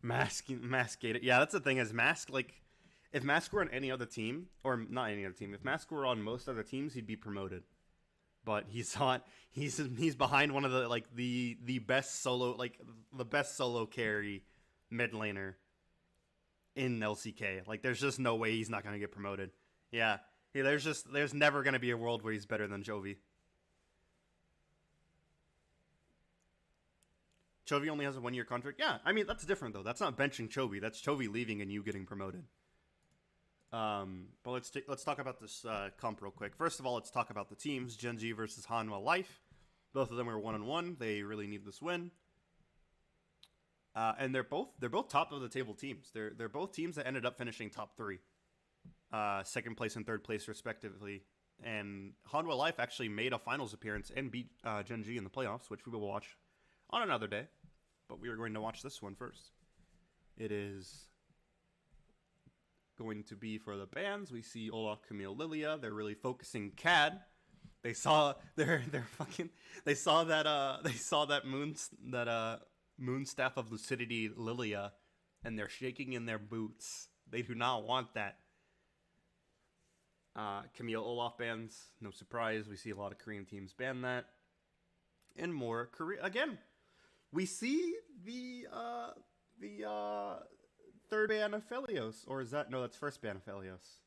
Mask. Yeah, that's the thing is Mask, like, if Mask were on any other team, or not any other team, if Mask were on most other teams, he'd be promoted. But he's not. He's behind one of the like the best solo like the best solo carry mid laner in LCK. Like, there's just no way he's not gonna get promoted. Yeah, there's never gonna be a world where he's better than Chovy. Chovy only has a 1 year contract. Yeah, I mean that's different though. That's not benching Chovy. That's Chovy leaving and you getting promoted. But let's talk about this comp real quick. First of all, let's talk about the teams. Gen.G versus Hanwha Life. Both of them are 1-1. They really need this win. And they're both top of the table teams. They're both teams that ended up finishing top three, second place and third place respectively. And Hanwha Life actually made a finals appearance and beat Gen.G in the playoffs, which we will watch on another day. But we are going to watch this one first. It is going to be for the bans. We see Olaf, Camille, Lilia. They're really focusing CAD. They saw they're fucking they saw that moon staff of lucidity Lilia, and they're shaking in their boots. They do not want that. Camille Olaf bans, no surprise. We see a lot of Korean teams ban that, and more Korea again. We see the third ban of Felios, or is that no? That's first ban of Felios,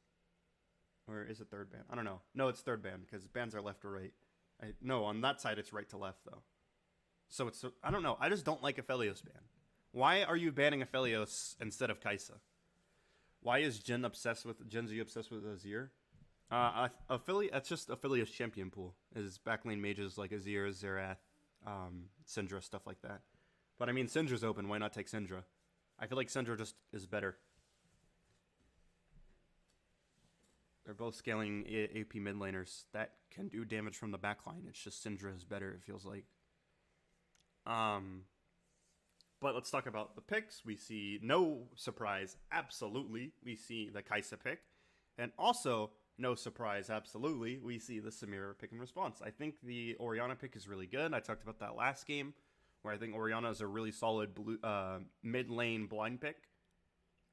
or is it third ban? I don't know. No, it's third ban because bans are left or right. No, on that side it's right to left though. So it's I don't know. I just don't like a Felios ban. Why are you banning a Felios instead of Kaisa? Why is Gen Z obsessed with Azir? That's just Affiliate's champion pool. Is backlane mages like Azir, Xerath, Syndra, stuff like that. But I mean, Syndra's open. Why not take Syndra? I feel like Syndra just is better. They're both scaling AP mid laners that can do damage from the backline. It's just Syndra is better, it feels like. But let's talk about the picks. We see no surprise, absolutely. We see the Kaisa pick. And also, no surprise, absolutely, we see the Samira pick and response. I think the Orianna pick is really good. I talked about that last game, where I think Orianna is a really solid mid lane blind pick.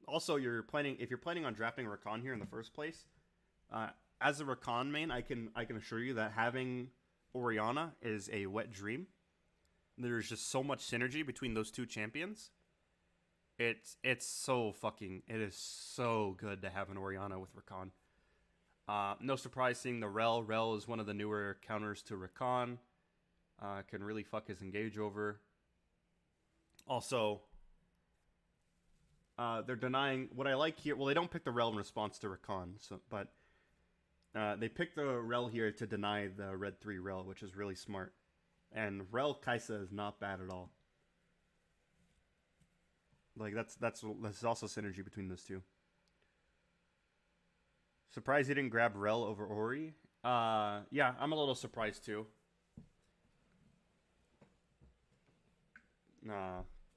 Also, if you're planning on drafting Rakan here in the first place, as a Rakan main, I can assure you that having Orianna is a wet dream. There's just so much synergy between those two champions. It is so good to have an Orianna with Rakan. No surprise seeing the Rel. Rel is one of the newer counters to Rakan. Can really fuck his engage over. Also, they're denying what I like here. Well, they don't pick the Rel in response to Rakan, but they pick the Rel here to deny the red 3 Rel, which is really smart. And Rel Kaisa is not bad at all. Like that's also synergy between those two. Surprised he didn't grab Rel over Ori. Yeah, I'm a little surprised too.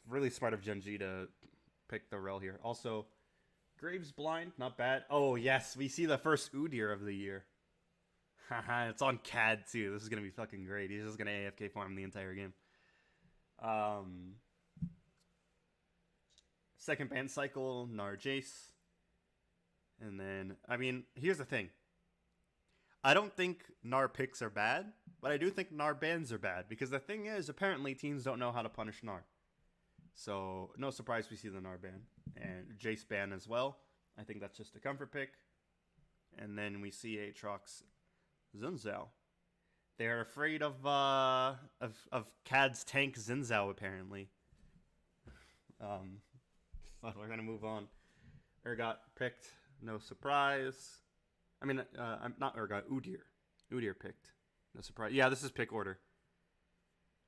Really smart of Gen.G to pick the Rel here. Also, Graves blind, not bad. Oh yes, we see the first Udyr of the year. Haha, it's on CAD too. This is gonna be fucking great. He's just gonna AFK farm the entire game. Second ban cycle, Gnar Jace. And then, I mean, here's the thing. I don't think Gnar picks are bad, but I do think Gnar bans are bad. Because the thing is, apparently teams don't know how to punish Gnar. So, no surprise we see the Gnar ban. And Jace ban as well. I think that's just a comfort pick. And then we see Aatrox Xin Zhao. They're afraid of CAD's tank Xin Zhao, apparently. But we're gonna move on. Urgot picked, no surprise. I mean, I'm not Urgot, Udyr. Udyr picked, no surprise. Yeah, this is pick order.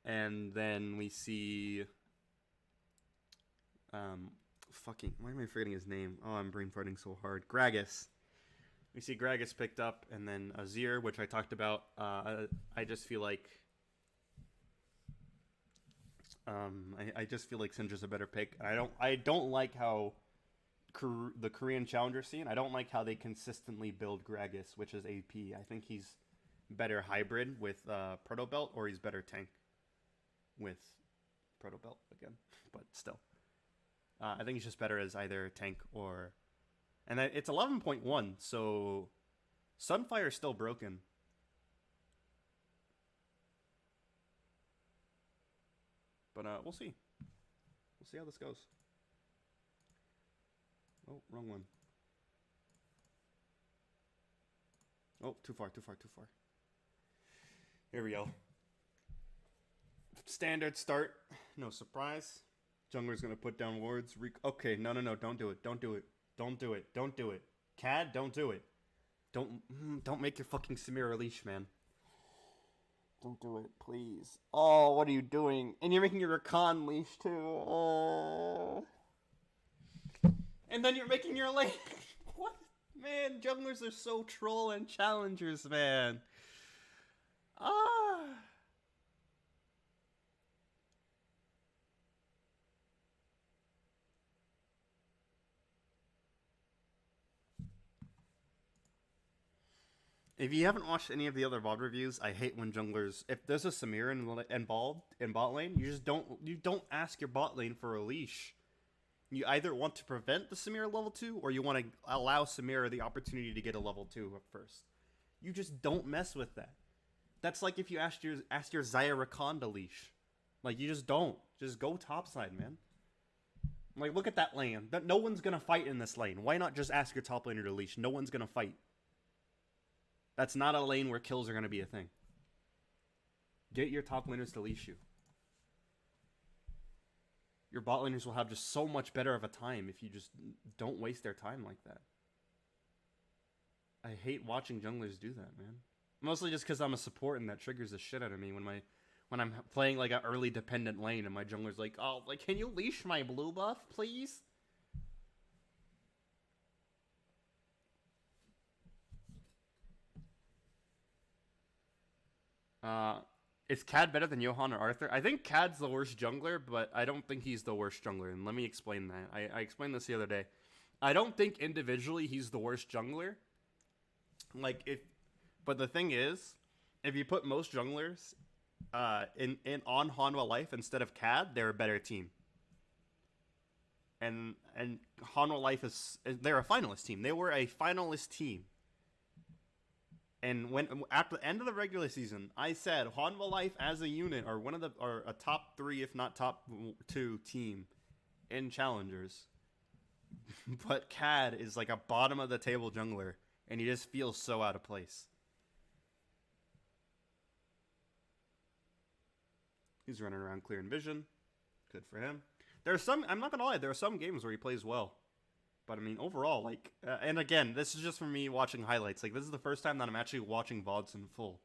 And then we see, fucking, why am I forgetting his name? Oh, I'm brain farting so hard. Gragas. We see Gragas picked up, and then Azir, which I talked about. I just feel like I just feel like Syndra's a better pick. I don't like how the Korean challenger scene. I don't like how they consistently build Gragas, which is AP. I think he's better hybrid with Proto Belt, or he's better tank with Proto Belt again. But still, I think he's just better as either tank or... And it's 11.1, so Sunfire is still broken. But we'll see. We'll see how this goes. Oh, wrong one. Oh, too far. Here we go. Standard start. No surprise. Jungler's gonna put down wards. Okay, no, don't do it. Don't do it. Cad, don't do it. Don't make your fucking Samira leash, man. Don't do it, please. Oh, what are you doing? And you're making your Rakan leash too. Oh. And then you're making your lane. What? Man, junglers are so troll and challengers, man. Ah. If you haven't watched any of the other VOD reviews, I hate when junglers, if there's a Samir in bot lane, you don't ask your bot lane for a leash. You either want to prevent the Samir level 2, or you want to allow Samir the opportunity to get a level 2 at first. You just don't mess with that. That's like if you ask your Xayah Rakan to leash. Like, you just don't. Just go topside, man. Like, look at that lane. No one's gonna fight in this lane. Why not just ask your top laner to leash? No one's gonna fight. That's not a lane where kills are going to be a thing. Get your top laners to leash you. Your bot laners will have just so much better of a time if you just don't waste their time like that. I hate watching junglers do that, man. Mostly just because I'm a support and that triggers the shit out of me when I'm playing like an early dependent lane and my jungler's like, oh, like, can you leash my blue buff, please? Is Cad better than Johan or Arthur? I think Cad's the worst jungler, but I don't think he's the worst jungler. And let me explain that. I explained this the other day. I don't think individually he's the worst jungler. But the thing is, if you put most junglers on Hanwha Life instead of Cad, they're a better team. And Hanwha Life they're a finalist team. They were a finalist team. And when at the end of the regular season, I said Hanwha Life as a unit are a top 3, if not top 2 team in challengers. But Cad is like a bottom of the table jungler, and he just feels so out of place. He's running around clearing vision. Good for him. I'm not gonna lie, there are some games where he plays well. But, I mean, overall, like... and again, this is just from me watching highlights. Like, this is the first time that I'm actually watching VODs in full.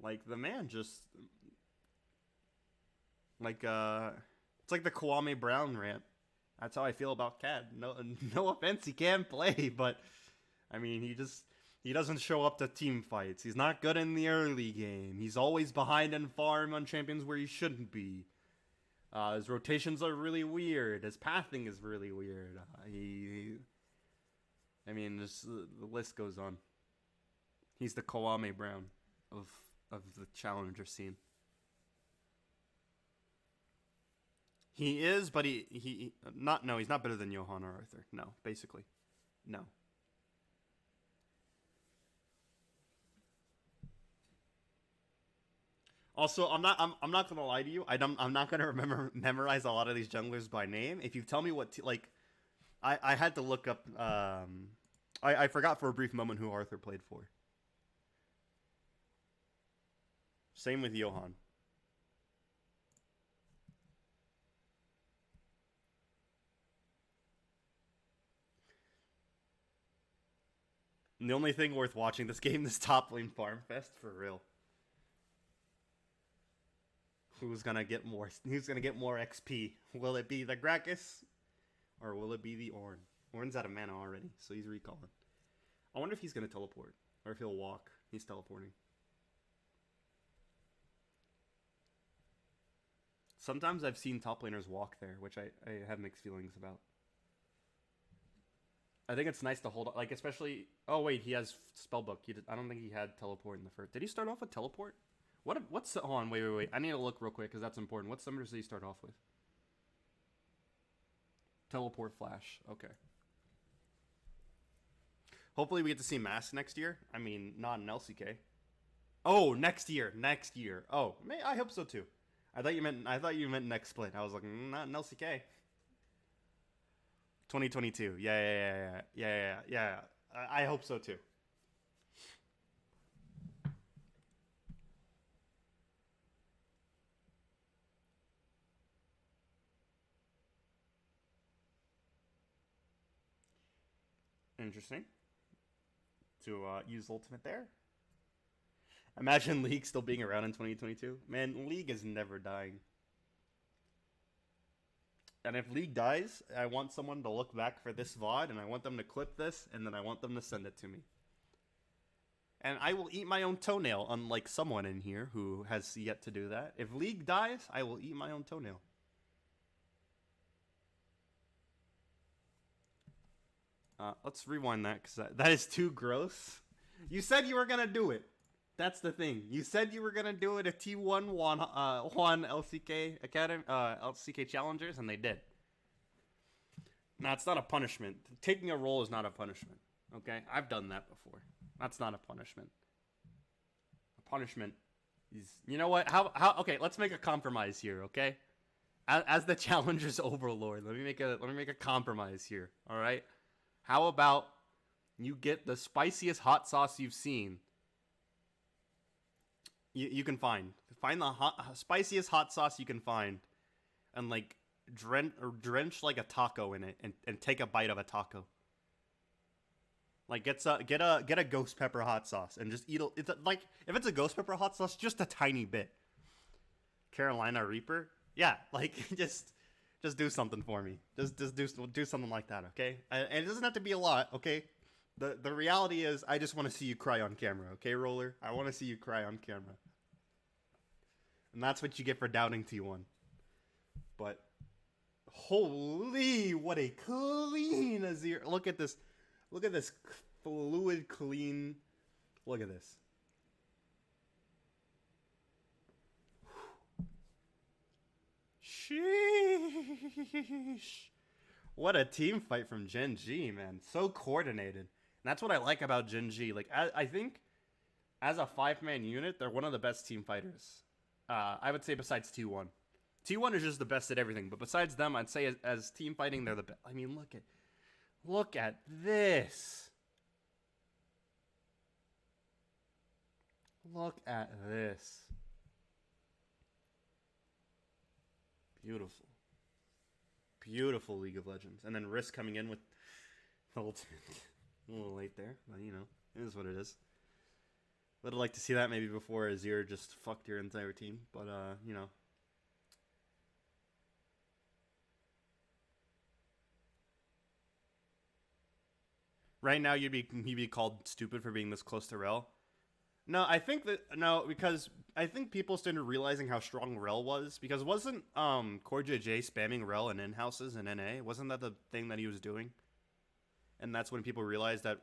Like, the man just... Like, it's like the Kwame Brown rant. That's how I feel about Cad. No offense, he can play, but... I mean, he doesn't show up to team fights. He's not good in the early game. He's always behind in farm on champions where he shouldn't be. His rotations are really weird. His pathing is really weird. I mean, the list goes on. He's the Kwame Brown of the challenger scene. He is, but he's not better than Johan or Arthur. No, basically, no. Also, I'm not gonna lie to you. I'm not gonna memorize a lot of these junglers by name. If you tell me what I had to look up. I forgot for a brief moment who Arthur played for. Same with Johan. And the only thing worth watching this game is top lane farm fest for real. Who's gonna get more XP? Will it be the Gragas? Or will it be the Ornn? Ornn's out of mana already, so he's recalling. I wonder if he's gonna teleport. Or if he'll walk. He's teleporting. Sometimes I've seen top laners walk there, which I have mixed feelings about. I think it's nice to hold, like, especially... Oh, wait, he has Spellbook. I don't think he had teleport in the first... Did he start off with teleport? What's... Hold on, wait. I need to look real quick, because that's important. What summoners did he start off with? Teleport flash. Okay. Hopefully we get to see Mask next year. I mean, not in LCK. Oh, next year. Next year. Oh, I hope so too. I thought you meant next split. I was like, not in LCK. 2022. Yeah. I hope so too. Interesting. To use Ultimate there. Imagine League still being around in 2022. Man, League is never dying. And if League dies, I want someone to look back for this VOD, and I want them to clip this, and then I want them to send it to me. And I will eat my own toenail, unlike someone in here who has yet to do that. If League dies, I will eat my own toenail. Let's rewind that, because that is too gross. You said you were going to do it. That's the thing. You said you were going to do it if T1 won LCK LCK Challengers, and they did. Nah, it's not a punishment. Taking a role is not a punishment. Okay? I've done that before. That's not a punishment. A punishment is... You know what? Okay, let's make a compromise here, okay? As the Challengers overlord, let me make a compromise here, all right? How about you get the spiciest hot sauce you've seen? You can find the spiciest hot sauce you can find, and like drench like a taco in it, and take a bite of a taco. Like get a ghost pepper hot sauce and just eat it. It's like, if it's a ghost pepper hot sauce, just a tiny bit. Carolina Reaper, yeah, like just do something for me. Just do something like that, okay? And it doesn't have to be a lot, okay? The reality is, I just want to see you cry on camera, okay, Roller? I want to see you cry on camera. And that's what you get for doubting T1. But, holy, what a clean Azir. Look at this fluid clean. Look at this. Sheesh. What a team fight from Gen.G, man. So coordinated. And that's what I like about Gen.G. Like, I think as a 5-man unit, they're one of the best team fighters. I would say besides T1. T1 is just the best at everything. But besides them, I'd say as team fighting, they're the best. I mean, look at this. Look at this. Beautiful. Beautiful League of Legends. And then Risk coming in with the ultimate. A little late there, but you know, it is what it is. Would have liked to see that maybe before Azir just fucked your entire team, but you know. Right now you'd be called stupid for being this close to Rel. No, because I think people started realizing how strong Rel was, because wasn't CoreJJ spamming Rel in in-houses in NA? Wasn't that the thing that he was doing? And that's when people realized that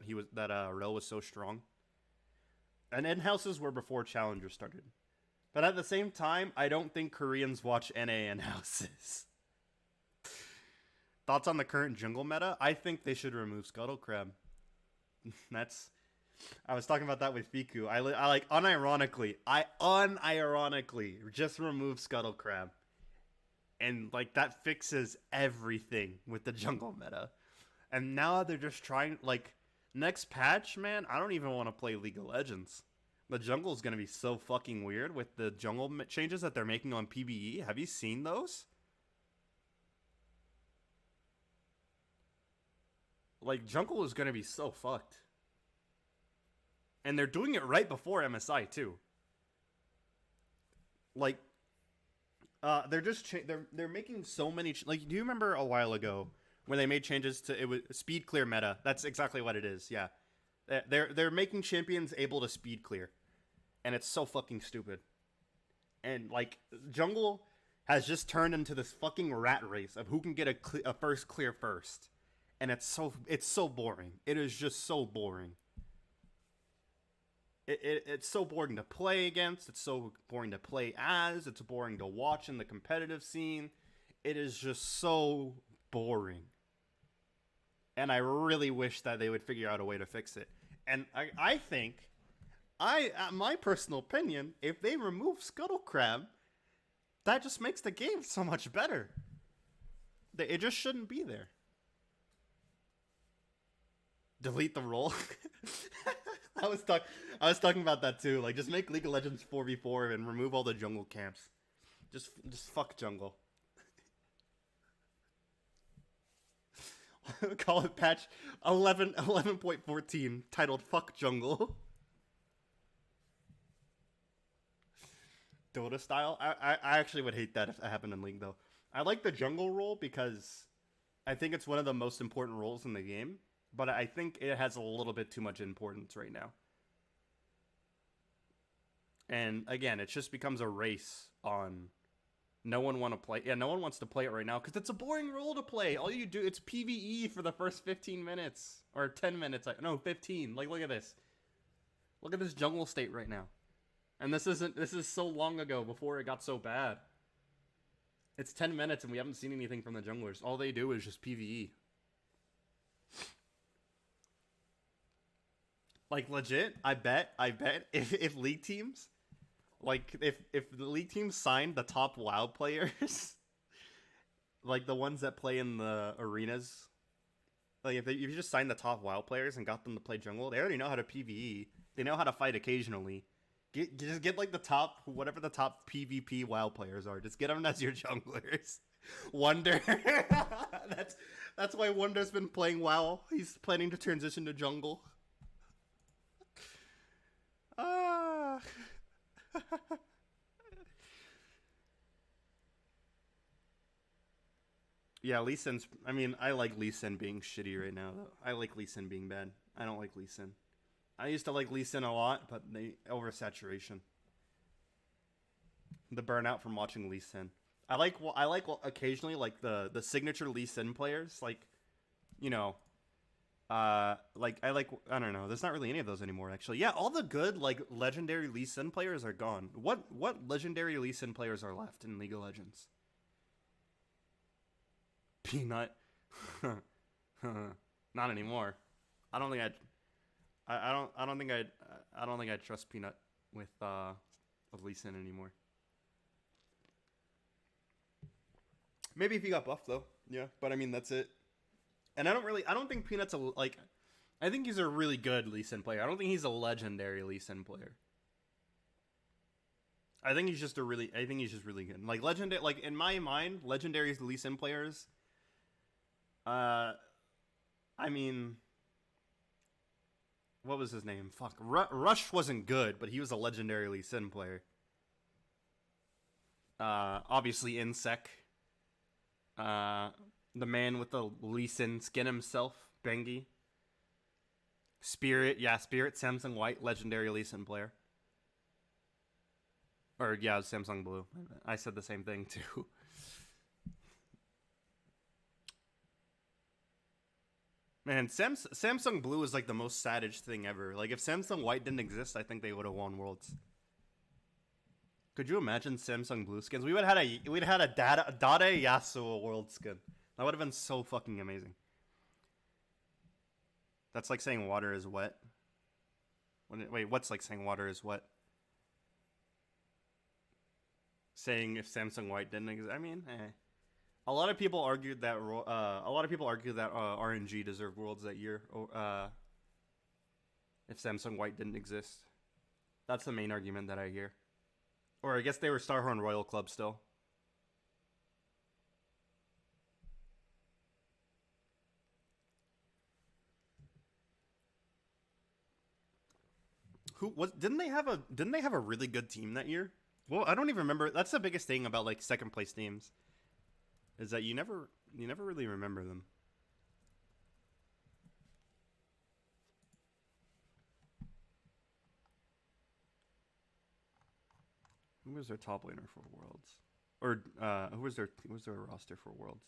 Rel was so strong. And in-houses were before Challengers started. But at the same time, I don't think Koreans watch NA in-houses. Thoughts on the current jungle meta? I think they should remove Scuttle Crab. I was talking about that with Fiku. I like unironically just remove Scuttle Crab. And like that fixes everything with the jungle meta. And now they're just trying, like, next patch, man, I don't even want to play League of Legends. The jungle is going to be so fucking weird with the jungle changes that they're making on PBE. Have you seen those? Like, jungle is going to be so fucked. And they're doing it right before MSI, too. Like, they're just, they're making so many, like, do you remember a while ago when they made changes to, it was speed clear meta? That's exactly what it is, yeah. They're making champions able to speed clear. And it's so fucking stupid. And, like, jungle has just turned into this fucking rat race of who can get a first clear first. And it's so boring. It is just so boring. It's so boring to play against. It's so boring to play as. It's boring to watch in the competitive scene. It is just so boring. and I really wish that they would figure out a way to fix it. And I think, my personal opinion, if they remove Scuttle Crab, that just makes the game so much better. It just shouldn't be there. Delete the role. I was talking about that too. Like, just make League of Legends 4v4 and remove all the jungle camps. Just fuck jungle. Call it patch 11.14 titled "Fuck Jungle." Dota style. I actually would hate that if that happened in League though. I like the jungle role because I think it's one of the most important roles in the game, but I think it has a little bit too much importance right now. And again, it just becomes a race on no one want to play. Yeah, no one wants to play it right now because it's a boring role to play. All you do, it's PvE for the first 15 minutes or 10 minutes. No, 15. Like, look at this. Look at this jungle state right now. And this is so long ago before it got so bad. It's 10 minutes and we haven't seen anything from the junglers. All they do is just PvE. Like, legit, I bet if league teams, like, if the league teams signed the top WoW players, like the ones that play in the arenas, like if you just signed the top WoW players and got them to play jungle, they already know how to PvE. They know how to fight occasionally. Just get like the top, whatever the top PvP WoW players are. Just get them as your junglers. Wonder. that's why Wonder's been playing WoW. He's planning to transition to jungle. Yeah, Lee Sin's. I mean, I like Lee Sin being shitty right now, though. I like Lee Sin being bad. I don't like Lee Sin. I used to like Lee Sin a lot, but they oversaturation. The burnout from watching Lee Sin. I like occasionally like the signature Lee Sin players, like, you know, like I don't know. There's not really any of those anymore, actually. Yeah, all the good like legendary Lee Sin players are gone. What legendary Lee Sin players are left in League of Legends? Peanut. Not anymore. I don't think I don't think I'd trust Peanut with Lee Sin anymore. Maybe if he got buffed though. Yeah, but I mean that's it. And I don't think Peanut's I think he's a really good Lee Sin player. I don't think he's a legendary Lee Sin player. I think he's just really good. Like legendary, like in my mind, legendary Lee Sin players. I mean, what was his name? Fuck, Rush wasn't good, but he was a legendary Lee Sin player. Obviously Insec. The man with the Lee Sin skin himself, Bengi. Spirit, Samsung White, legendary Lee Sin player. Or, yeah, Samsung Blue. I said the same thing, too. Man, Samsung Blue is like the most savage thing ever. Like, if Samsung White didn't exist, I think they would have won Worlds. Could you imagine Samsung Blue skins? We'd had a Dade Yasuo World skin. That would have been so fucking amazing. That's like saying water is wet. Wait, what's like saying water is wet? Saying if Samsung White didn't exist. I mean, a lot of people argued that RNG deserved Worlds that year. If Samsung White didn't exist, that's the main argument that I hear. Or I guess they were Starhorn Royal Club still. Didn't they have a really good team that year? Well, I don't even remember. That's the biggest thing about like second place teams, is that you never really remember them. Who was their top laner for Worlds? Or who was their roster for Worlds?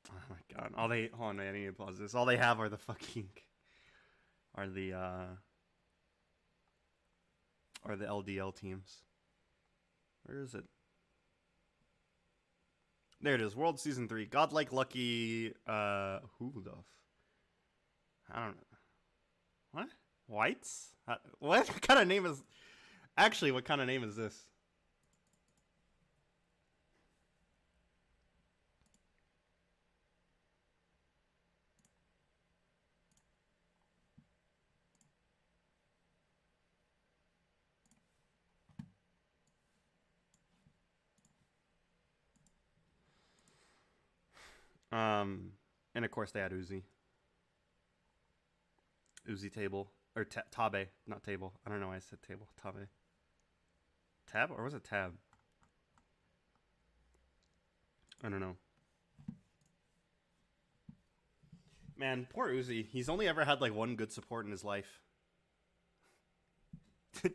Oh my god! Hold on, I need to pause this. All they have are the LDL teams. Where is it? There it is. World Season 3. Godlike Lucky. Who the? I don't know. What? Whites? What kind of name is. Actually, what kind of name is this? And of course they had Uzi. Uzi table. Or Tabe, not table. I don't know why I said table. Tabe. Tab? Or was it tab? I don't know. Man, poor Uzi. He's only ever had like one good support in his life.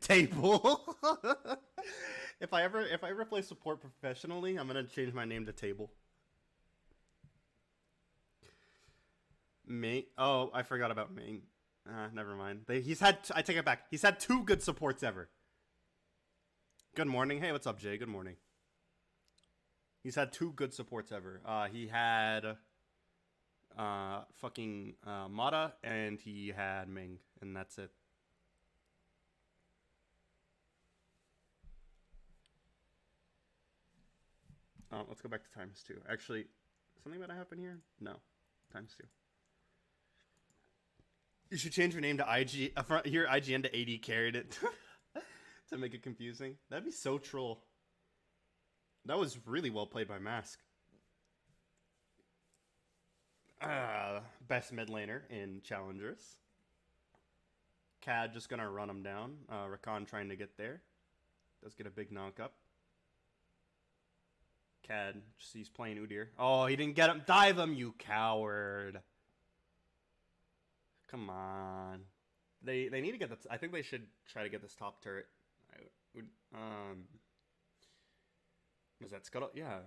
Table. If I ever play support professionally, I'm gonna change my name to Table. Ming. Oh, I forgot about Ming. Never mind. He's had. I take it back. He's had 2 good supports ever. Good morning. Hey, what's up, Jay? Good morning. He's had 2 good supports ever. He had fucking Mata, and he had Ming, and that's it. Let's go back to ×2. Actually, something that happened here? No, ×2. You should change your name to IG. Here, IGN to AD carried it to make it confusing. That'd be so troll. That was really well played by Mask. Best mid laner in Challengers. Cad just gonna run him down. Rakan trying to get there. Does get a big knock up. Cad, he's playing Udyr. Oh, he didn't get him. Dive him, you coward. Come on. They need to get that. I think they should try to get this top turret. Is that Scuttle? Yeah.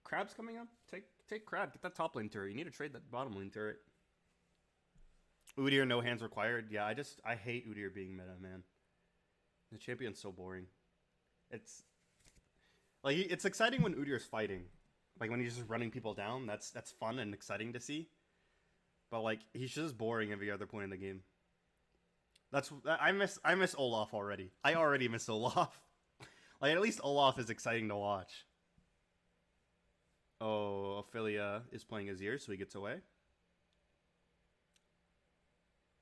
Crab's coming up? Take Crab. Get that top lane turret. You need to trade that bottom lane turret. Udyr, no hands required. Yeah, I hate Udyr being meta, man. The champion's so boring. It's like it's exciting when Udyr's fighting. Like when he's just running people down. That's fun and exciting to see. But like he's just boring every other point in the game. I miss Olaf already. I already miss Olaf. Like at least Olaf is exciting to watch. Oh, Ophelia is playing his ear, so he gets away.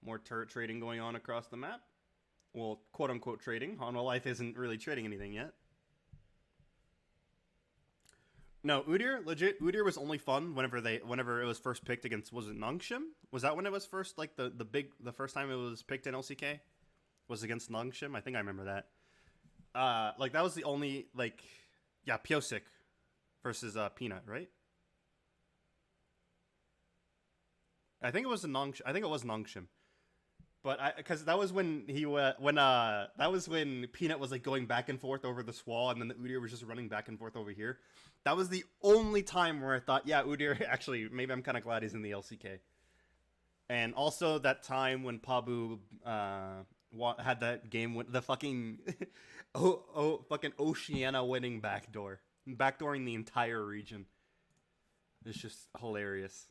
More turret trading going on across the map. Well, quote unquote trading. Hanwha Life isn't really trading anything yet. No, Udyr, legit, Udyr was only fun whenever it was first picked against, was it Nongshim? Was that when it was first, like, the first time it was picked in LCK? Was against Nongshim? I think I remember that. Like, that was the only, like, yeah, Piosik versus, Peanut, right? I think it was Nongshim. But because that was when that was when Peanut was like going back and forth over this wall, and then the Udyr was just running back and forth over here. That was the only time where I thought, yeah, Udyr actually maybe I'm kind of glad he's in the LCK. And also that time when Pabu had that game with the fucking fucking Oceania winning backdooring the entire region. It's just hilarious.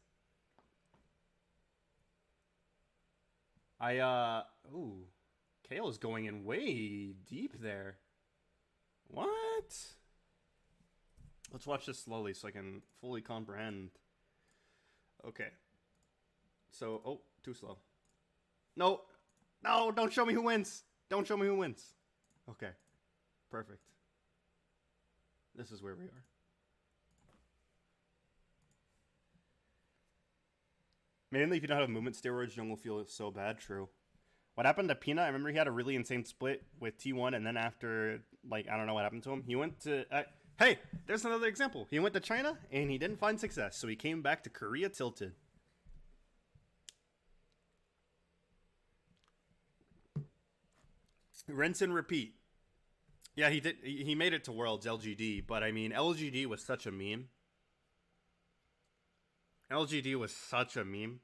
Ooh. Kale is going in way deep there. What? Let's watch this slowly so I can fully comprehend. Okay. So, oh, too slow. No, don't show me who wins. Don't show me who wins. Okay. Perfect. This is where we are. Mainly if you don't have movement steroids, Jung will feel so bad. True. What happened to Peanut? I remember he had a really insane split with T1, and then after, like, I don't know what happened to him. He went to... hey, there's another example. He went to China, and he didn't find success, so he came back to Korea tilted. Rinse and repeat. Yeah, he did. He made it to Worlds LGD, but I mean, LGD was such a meme. LGD was such a meme.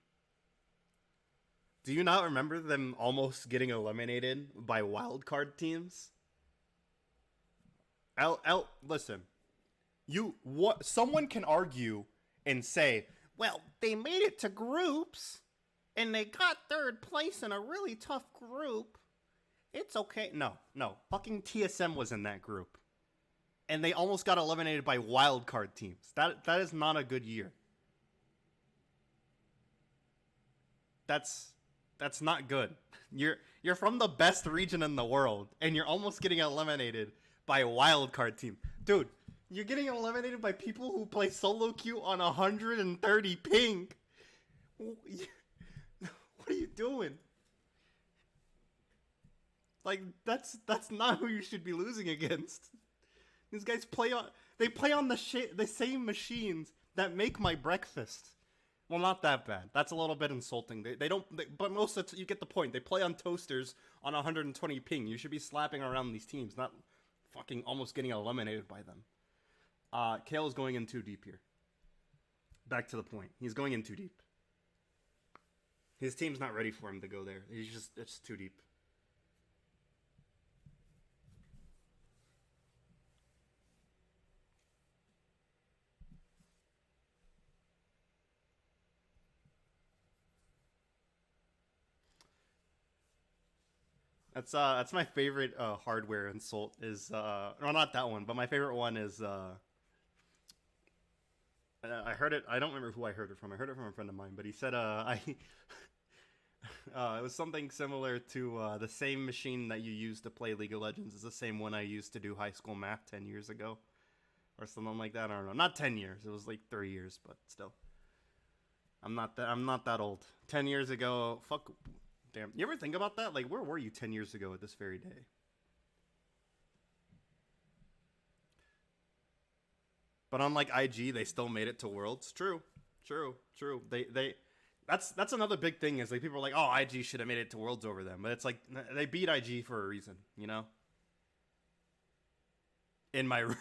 Do you not remember them almost getting eliminated by wildcard teams? Listen. Someone can argue and say, well, they made it to groups and they got third place in a really tough group. It's okay. No. Fucking TSM was in that group. And they almost got eliminated by wildcard teams. That is not a good year. That's not good. You're from the best region in the world, and you're almost getting eliminated by a wildcard team. Dude, you're getting eliminated by people who play solo queue on 130 ping. What are you doing? Like, that's not who you should be losing against. These guys play on the same machines that make my breakfast. Well, not that bad. That's a little bit insulting. But most of you get the point. They play on toasters on 120 ping. You should be slapping around these teams, not fucking almost getting eliminated by them. Kale is going in too deep here. Back to the point. He's going in too deep. His team's not ready for him to go there. It's too deep. That's my favorite hardware insult is well, not that one, but my favorite one is I heard it. I don't remember who I heard it from. I heard it from a friend of mine, but he said it was something similar to the same machine that you use to play League of Legends is the same one I used to do high school math 10 years ago, or something like that. I don't know. Not 10 years. It was like 3 years, but still. I'm not that old. 10 years ago, fuck. Damn. You ever think about that? Like, where were you 10 years ago at this very day? But unlike IG, they still made it to Worlds. True. That's another big thing is like people are like, oh, IG should have made it to Worlds over them, but it's like they beat IG for a reason, you know. In my room.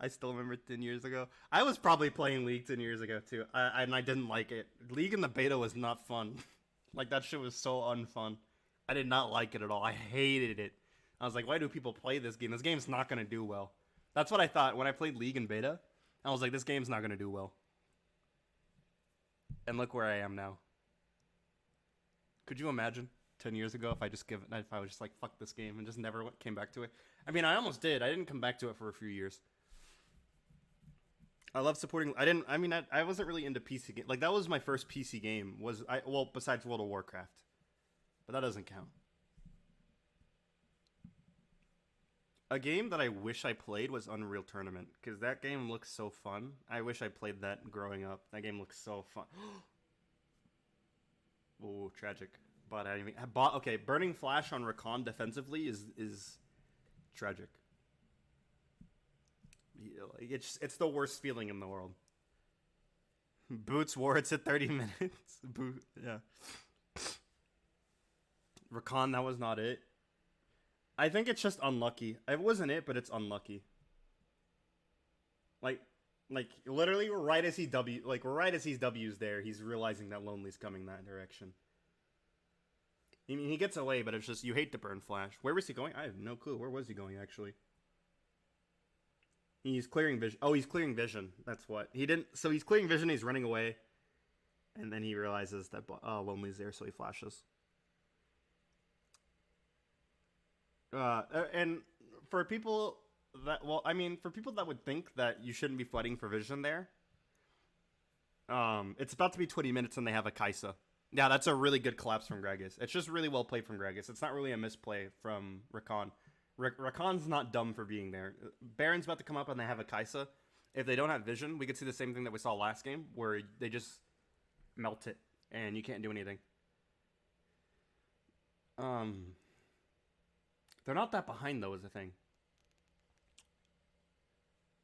I still remember 10 years ago. I was probably playing League 10 years ago, too. And I didn't like it. League in the beta was not fun. Like, that shit was so unfun. I did not like it at all. I hated it. I was like, why do people play this game? This game's not going to do well. That's what I thought when I played League in beta. I was like, this game's not going to do well. And look where I am now. Could you imagine 10 years ago if I was just like, fuck this game and just never came back to it? I mean, I almost did. I didn't come back to it for a few years. I love supporting. I wasn't really into PC game. Like that was my first PC game. Besides World of Warcraft, but that doesn't count. A game that I wish I played was Unreal Tournament because that game looks so fun. I wish I played that growing up. That game looks so fun. Oh, tragic. But okay. Burning Flash on Rakan defensively is tragic. It's the worst feeling in the world. Boots wards at 30 minutes. Yeah. Rakan, that was not it. I think it's just unlucky. It wasn't it, but it's unlucky. Like literally right as he's W's there, he's realizing that Lonely's coming that direction. I mean, he gets away, but it's just you hate to burn Flash. Where was he going? I have no clue. Where was he going actually? He's clearing vision. Oh, he's clearing vision. That's what. He didn't. So he's clearing vision. He's running away. And then he realizes that Lonely's there, so he flashes. And for people that, for people that would think that you shouldn't be fighting for vision there, it's about to be 20 minutes and they have a Kaisa. Yeah, that's a really good collapse from Gragas. It's just really well played from Gragas. It's not really a misplay from Rakan. Rakan's not dumb for being there. Baron's about to come up and they have a Kaisa. If they don't have vision, we could see the same thing that we saw last game, where they just melt it and you can't do anything. They're not that behind though, is the thing.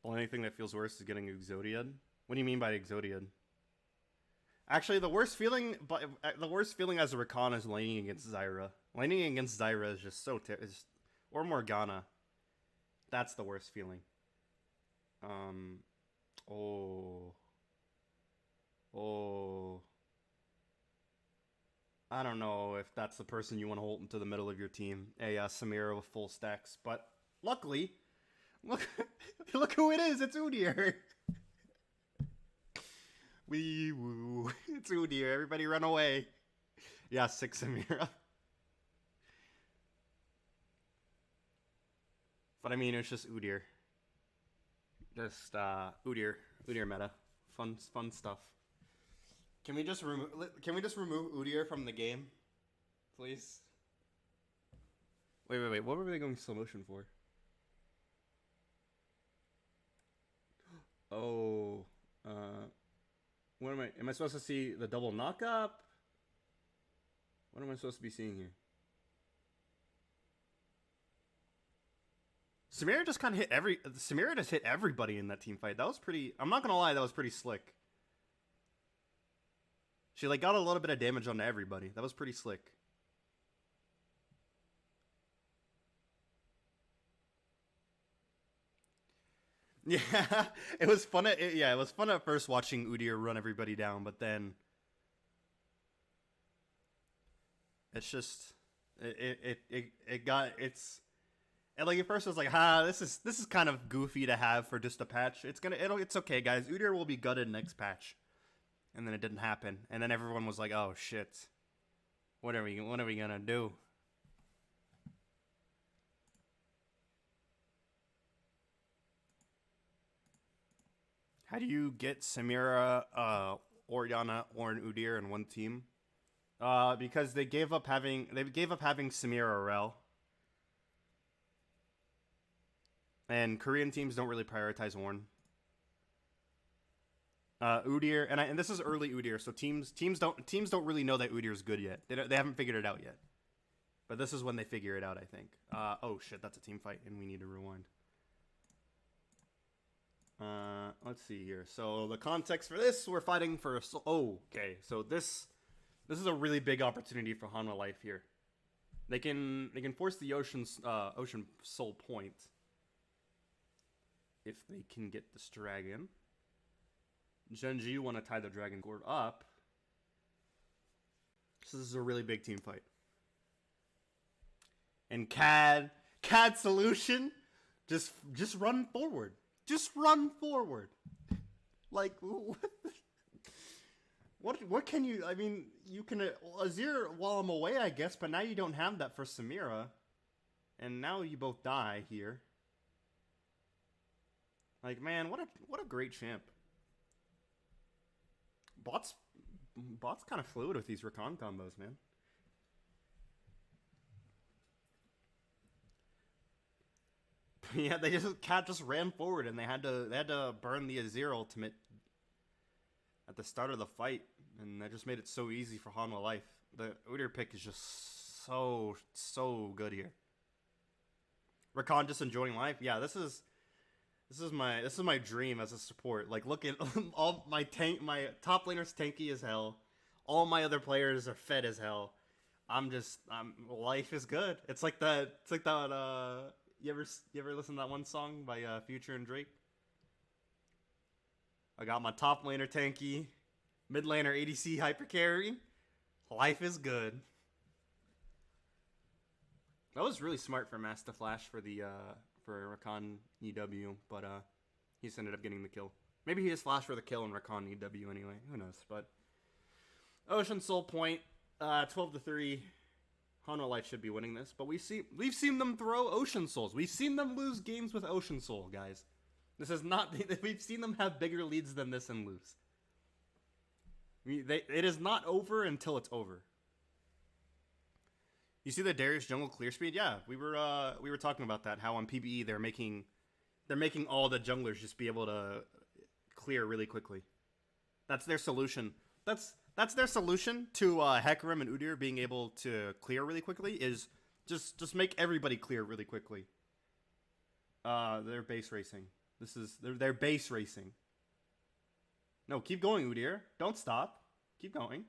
The only thing that feels worse is getting Exodiad. What do you mean by Exodiad? Actually, the worst feeling as a Rakan is laning against Zyra. Laning against Zyra is just so or Morgana. That's the worst feeling. Oh. I don't know if that's the person you want to hold into the middle of your team, a Samira with full stacks. But luckily, look, look who it is. It's Udyr. Wee woo. It's Udyr. Everybody run away. Yeah, 6 Samira. But I mean, it's just Udyr. Just Udyr meta. Fun stuff. Can we just remove Udyr from the game, please? Wait. What were they going slow motion for? Oh, what am I? Am I supposed to see the double knock up? What am I supposed to be seeing here? Samira just kind of hit Samira just hit everybody in that team fight. That was pretty. I'm not gonna lie, that was pretty slick. She like got a little bit of damage onto everybody. That was pretty slick. Yeah, it was fun. It was fun at first watching Udyr run everybody down, but then it's just and like at first I was like, this is kind of goofy to have for just a patch. It's okay, guys. Udyr will be gutted next patch. And then it didn't happen. And then everyone was like, "Oh shit, what are we gonna do?" How do you get Samira, Orianna, or an Udyr in one team? Because they gave up having Samira Rel. And Korean teams don't really prioritize Ornn. Udyr, and this is early Udyr, so teams don't really know that Udyr is good yet. They haven't figured it out yet. But this is when they figure it out, I think. Oh shit, that's a team fight, and we need to rewind. Let's see here. So the context for this, we're fighting for. Okay. So this is a really big opportunity for Hanwha Life here. They can force the Ocean Soul point if they can get this dragon. Gen.G want to tie the dragon board up. So this is a really big team fight. And CAD solution, just run forward. Just run forward. Like, what can you? I mean, you can Azir while I'm away, I guess, but now you don't have that for Samira, and now you both die here. Like, man, what a great champ. Bot's kind of fluid with these Rakan combos, man. Yeah, Cat just ran forward and they had to burn the Azir ultimate at the start of the fight, and that just made it so easy for Hanwha Life. The Udyr pick is just so good here. Rakan just enjoying life. Yeah, this is my dream as a support. Like, look at all my top laner's tanky as hell. All my other players are fed as hell. Life is good. It's like that. You ever listen to that one song by Future and Drake? I got my top laner tanky, mid laner ADC hyper carry. Life is good. That was really smart for Master Flash for Rakan EW, but he just ended up getting the kill. Maybe he just flashed for the kill and Rakan EW anyway. Who knows? But Ocean Soul point, 12-3. Hanwha Life should be winning this, but we've seen them throw Ocean Souls. We've seen them lose games with Ocean Soul, guys. This is not. We've seen them have bigger leads than this and lose. It is not over until it's over. You see the Darius jungle clear speed? Yeah, we were talking about that. How on PBE they're making all the junglers just be able to clear really quickly. That's their solution. That's their solution to Hecarim and Udyr being able to clear really quickly, is just make everybody clear really quickly. They're base racing. They're base racing. No, keep going, Udyr. Don't stop. Keep going.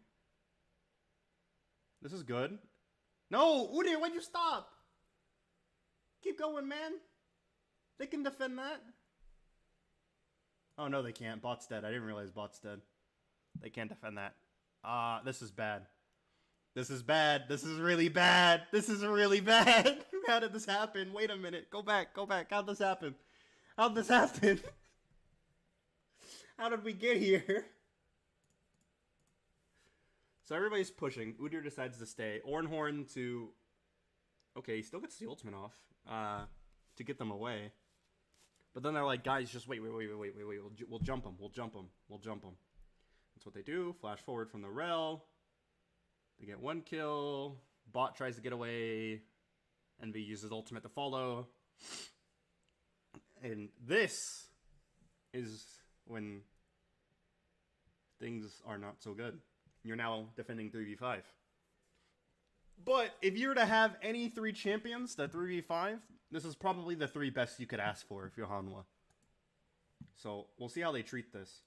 This is good. No, Udyr, why'd you stop? Keep going, man. They can defend that. Oh, no, they can't. Bot's dead. I didn't realize bot's dead. They can't defend that. This is bad. This is bad. This is really bad. This is really bad. How did this happen? Wait a minute. Go back. Go back. How'd this happen? How'd this happen? How did we get here? So everybody's pushing. Udyr decides to stay. Ornhorn to... Okay, he still gets the ultimate off. To get them away. But then they're like, guys, just wait. We'll jump him. We'll jump him. We'll jump him. That's what they do. Flash forward from the rel. They get 1 kill. Bot tries to get away. Envy uses ultimate to follow. And this is when things are not so good. You're now defending 3v5. But if you were to have any 3 champions, the 3v5, this is probably the 3 best you could ask for if you're Hanwha. So we'll see how they treat this.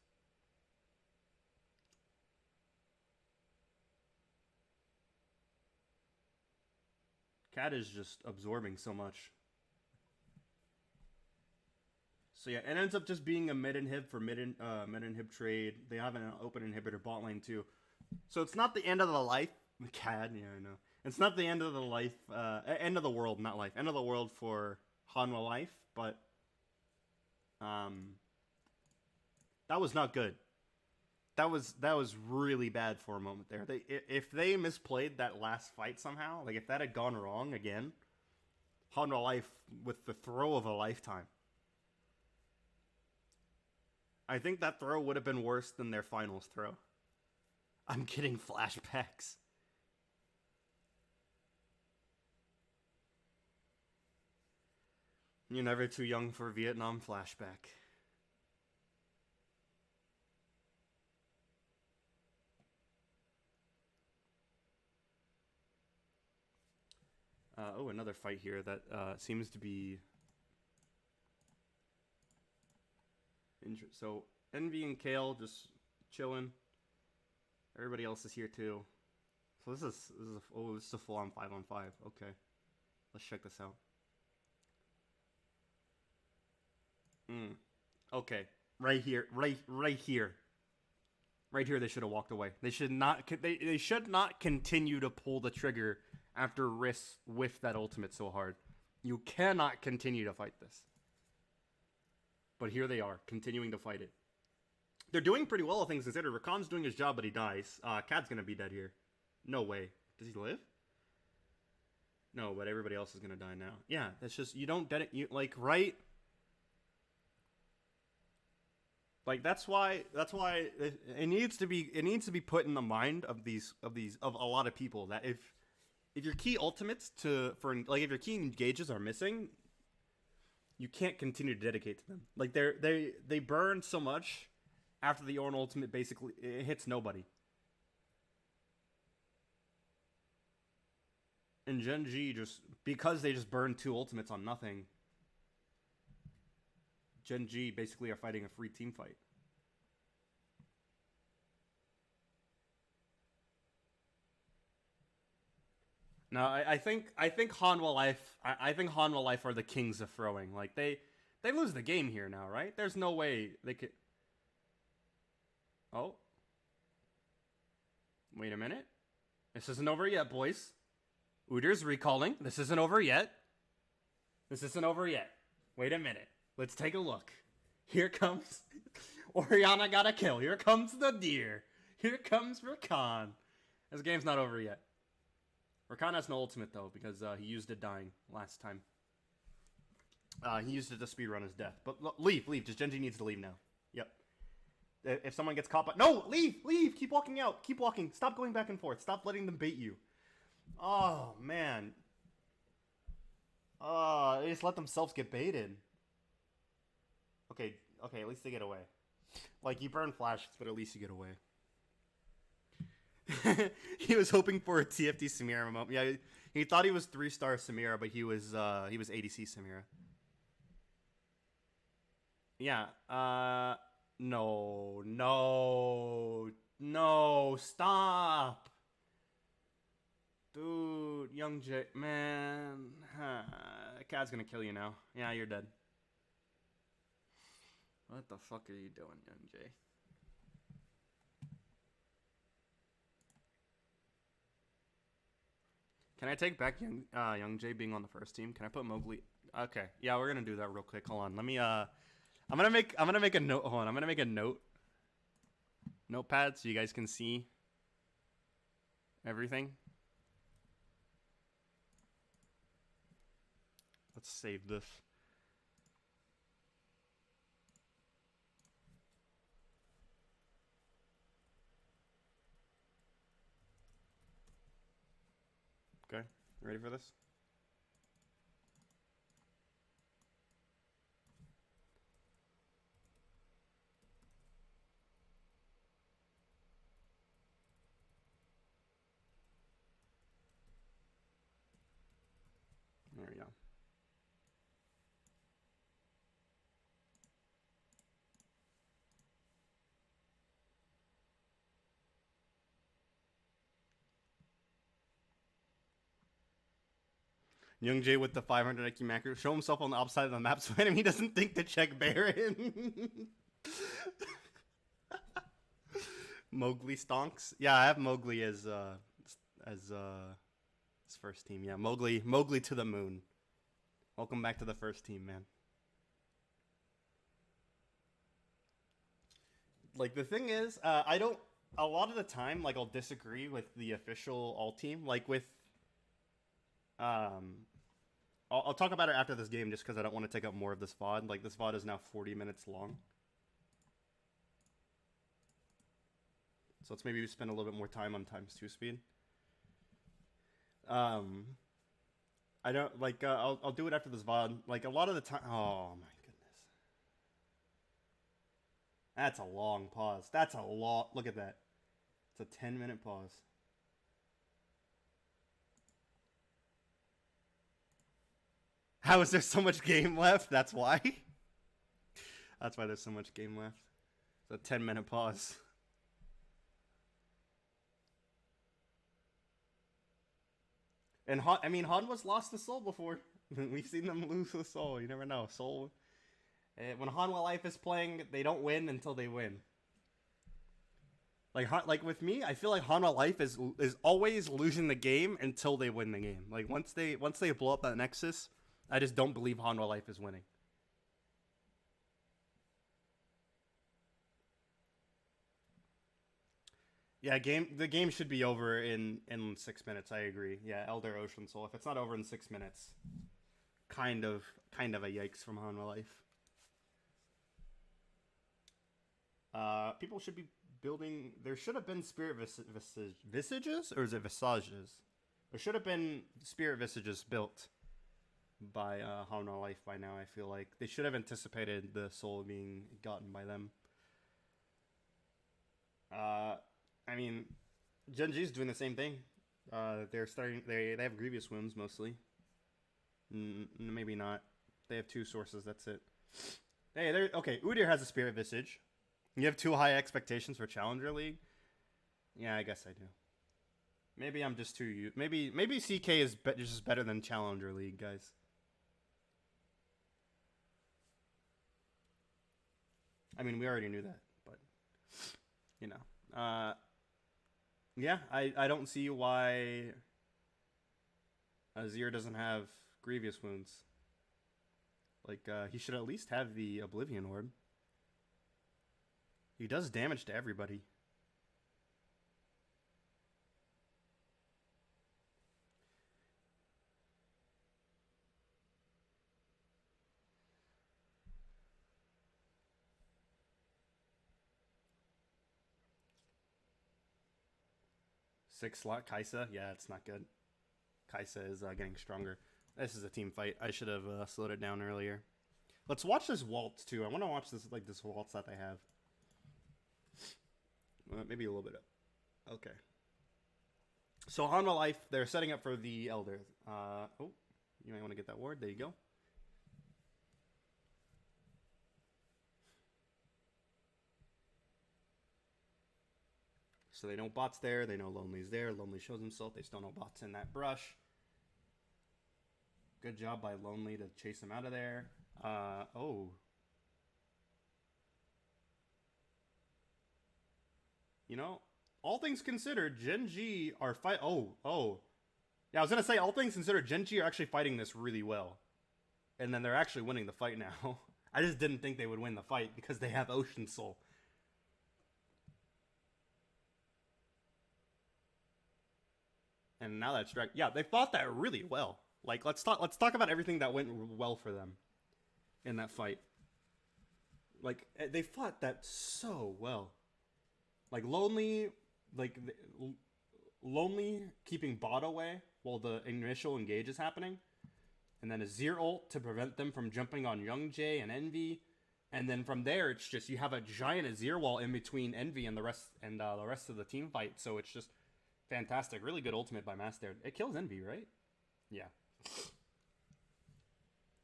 Cat is just absorbing so much. So yeah, it ends up just being a mid inhib for mid inhib trade. They have an open inhibitor bot lane too. So it's not the end of the life. Cad, yeah, I know. It's not the end of the life, end of the world, not life. End of the world for Hanwha Life, but that was not good. That was really bad for a moment there. If they misplayed that last fight somehow, like if that had gone wrong again, Hanwha Life with the throw of a lifetime. I think that throw would have been worse than their finals throw. I'm getting flashbacks. You're never too young for Vietnam flashback. Oh, another fight here that seems to be... So, Envy and Kale just chilling. Everybody else is here too. So this is a full-on 5-on-5. Okay. Let's check this out. Okay. Right here. Right here. Right here they should have walked away. They should not they should not continue to pull the trigger after Riss whiffed that ultimate so hard. You cannot continue to fight this. But here they are, continuing to fight it. They're doing pretty well, all things considered. Rakan's doing his job, but he dies. Cad's gonna be dead here. No way. Does he live? No, but everybody else is gonna die now. Yeah, that's just, you don't get it. You, like, right? Like, that's why it needs to be put in the mind of a lot of people that if your key ultimates if your key engages are missing, you can't continue to dedicate to them. Like they burn so much after the Ornn ultimate basically it hits nobody. And Gen.G because they just burned 2 ultimates on nothing. Gen.G basically are fighting a free team fight. No, I think Hanwha Life are the kings of throwing. Like they lose the game here now, right? There's no way they could. Oh. Wait a minute. This isn't over yet, boys. Udyr's recalling. This isn't over yet. This isn't over yet. Wait a minute. Let's take a look. Here comes Orianna got a kill. Here comes the deer. Here comes Rakan. This game's not over yet. Rakan has no ultimate, though, because he used it dying last time. He used it to speedrun his death. But leave. Just Gen.G needs to leave now. Yep. If someone gets caught by... No! Leave! Keep walking out. Keep walking. Stop going back and forth. Stop letting them bait you. Oh, man. They just let themselves get baited. Okay, at least they get away. Like, you burn flashes, but at least you get away. He was hoping for a TFT Samira moment. Yeah, he thought he was 3-star Samira, but he was ADC Samira. Yeah. No, stop. Dude, Young J, man. Cad's gonna kill you now. Yeah, you're dead. What the fuck are you doing, Young J? Can I take back Young J being on the first team? Can I put Mowgli? Okay, yeah, we're gonna do that real quick. Hold on, let me. I'm gonna make a note. Hold on, I'm gonna make a notepad so you guys can see everything. Let's save this. Okay, ready for this? There we go. Young Jay with the 500 IQ macro. Show himself on the opposite of the map so enemy doesn't think to check Baron. Mowgli stonks. Yeah, I have Mowgli as his first team. Yeah, Mowgli to the moon. Welcome back to the first team, man. Like the thing is, I don't. A lot of the time, like I'll disagree with the official all team. Like with, I'll talk about it after this game just because I don't want to take up more of this VOD. Like this VOD is now 40 minutes long. So let's maybe spend a little bit more time on ×2 speed. I don't like. I'll do it after this VOD. Like a lot of the time. Oh my goodness, that's a long pause. That's a lot. Look at that. It's a 10-minute pause. How is there so much game left? That's why. That's why there's so much game left. It's a 10-minute pause. And I mean, Hanwha's lost the soul before. We've seen them lose the soul. You never know. Soul. When Hanwha Life is playing, they don't win until they win. Like with me, I feel like Hanwha Life is always losing the game until they win the game. Like once they blow up that Nexus, I just don't believe Hanwha Life is winning. Yeah, the game should be over in 6 minutes. I agree. Yeah, Elder Ocean Soul. If it's not over in 6 minutes, kind of a yikes from Hanwha Life. People should be building. There should have been spirit visages, or is it visages? There should have been spirit visages built by Hanwha Life by now. I feel like they should have anticipated the soul being gotten by them. I mean, Gen.G is doing the same thing. They're starting. They have grievous wounds mostly. Maybe not. They have 2 sources. That's it. Hey, there. Okay, Udyr has a spirit visage. You have 2 high expectations for Challenger League. Yeah, I guess I do. Maybe I'm just too. Maybe CK is just better than Challenger League, guys. I mean, we already knew that, but you know. Yeah, I don't see why Azir doesn't have grievous wounds. Like, he should at least have the Oblivion Orb. He does damage to everybody. Six slot Kai'Sa? Yeah, it's not good. Kai'Sa is getting stronger. This is a team fight. I should have slowed it down earlier. Let's watch this waltz too. I want to watch this this waltz that they have. Maybe a little bit up. Okay. So Hanwha Life, they're setting up for the Elder. Oh, you might want to get that ward. There you go. So they know bot's there. They know Lonely's there. Lonely shows himself. They still know bot's in that brush. Good job by Lonely to chase him out of there. Oh. You know, all things considered, Gen.G are fight. Oh. Yeah, I was gonna say, all things considered, Gen.G are actually fighting this really well. And then they're actually winning the fight now. I just didn't think they would win the fight because they have Ocean Soul. And now that's Drag. Yeah, they fought that really well. Like, let's talk about everything that went well for them in that fight. Like, they fought that so well. Like, Lonely keeping bot away while the initial engage is happening. And then a Zir ult to prevent them from jumping on Young-Jae and Envy. And then from there, it's just, you have a giant Azir wall in between Envy and the rest of the team fight. So it's just fantastic. Really good ultimate by Mask there. It kills Envy, right? Yeah.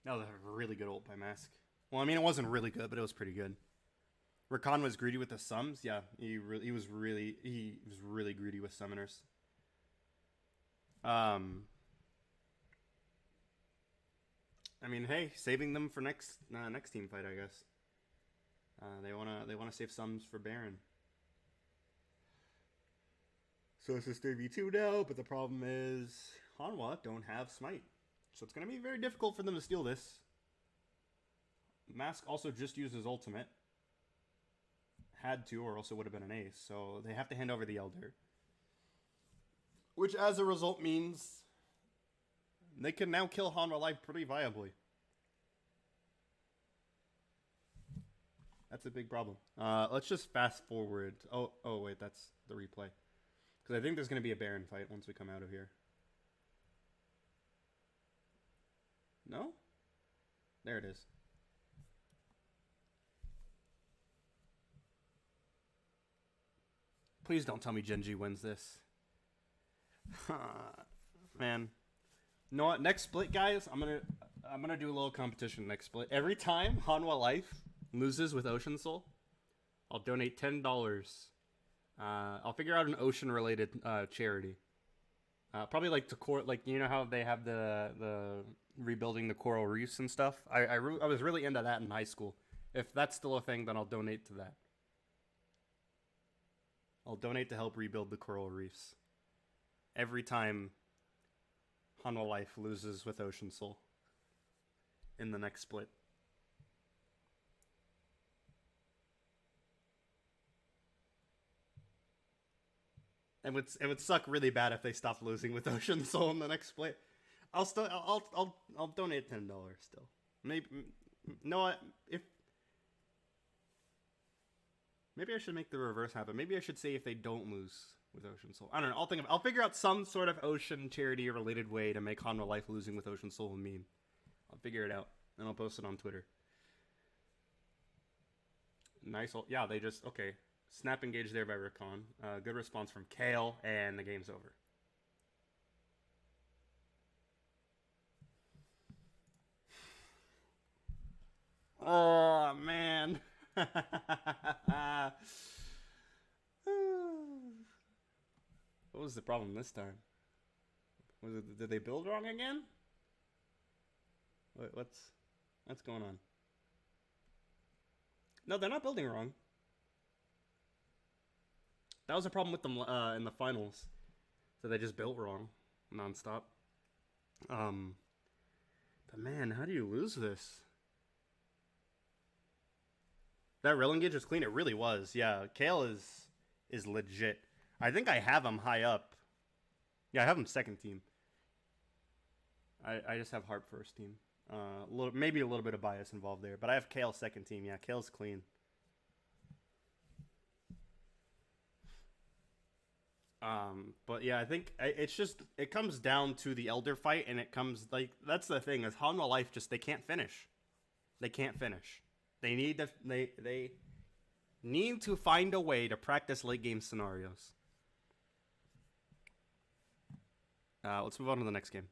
That was a really good ult by Mask. Well, I mean, it wasn't really good, but it was pretty good. Rakan was greedy with the sums. Yeah, he was really greedy with summoners. I mean, hey, saving them for next team fight, I guess. They wanna save sums for Baron. So it's just 3v2 now, but the problem is Hanwha don't have Smite, so it's gonna be very difficult for them to steal this. Mask also just used his ultimate. Had to, or else it would have been an ace. So they have to hand over the Elder, which as a result means they can now kill Hanwha Life pretty viably. That's a big problem. Let's just fast forward. Oh wait, that's the replay. Because I think there's going to be a Baron fight once we come out of here. No? There it is. Please don't tell me Gen.G wins this. Man. You know what? Next split, guys, I'm gonna do a little competition next split. Every time Hanwha Life loses with Ocean Soul, I'll donate $10. I'll figure out an ocean-related charity. Probably like like, you know how they have the rebuilding the coral reefs and stuff. I was really into that in high school. If that's still a thing, then I'll donate to that. I'll donate to help rebuild the coral reefs. Every time Hanwha Life loses with Ocean Soul in the next split. It would suck really bad if they stopped losing with Ocean Soul in the next split. I'll donate $10 still. Maybe no, maybe I should make the reverse happen. Maybe I should say if they don't lose with Ocean Soul. I don't know. I'll figure out some sort of ocean charity related way to make Hanwha Life losing with Ocean Soul a meme. I'll figure it out and I'll post it on Twitter. Nice. Yeah, they just okay. Snap engage there by Rakan. Good response from Kale, and the game's over. Oh, man. What was the problem this time? Did they build wrong again? What's going on? No, they're not building wrong. That was a problem with them in the finals. So they just built wrong nonstop. But man, how do you lose this? That rail engage was clean. It really was. Yeah, Kale is legit. I think I have him high up. Yeah, I have him second team. I just have Harp first team. Maybe a little bit of bias involved there, but I have Kale second team. Yeah, Kale's clean. But yeah, I think it comes down to the Elder fight, and it comes that's the thing is Hanwha Life they can't finish. They can't finish. They need to find a way to practice late game scenarios. Let's move on to the next game.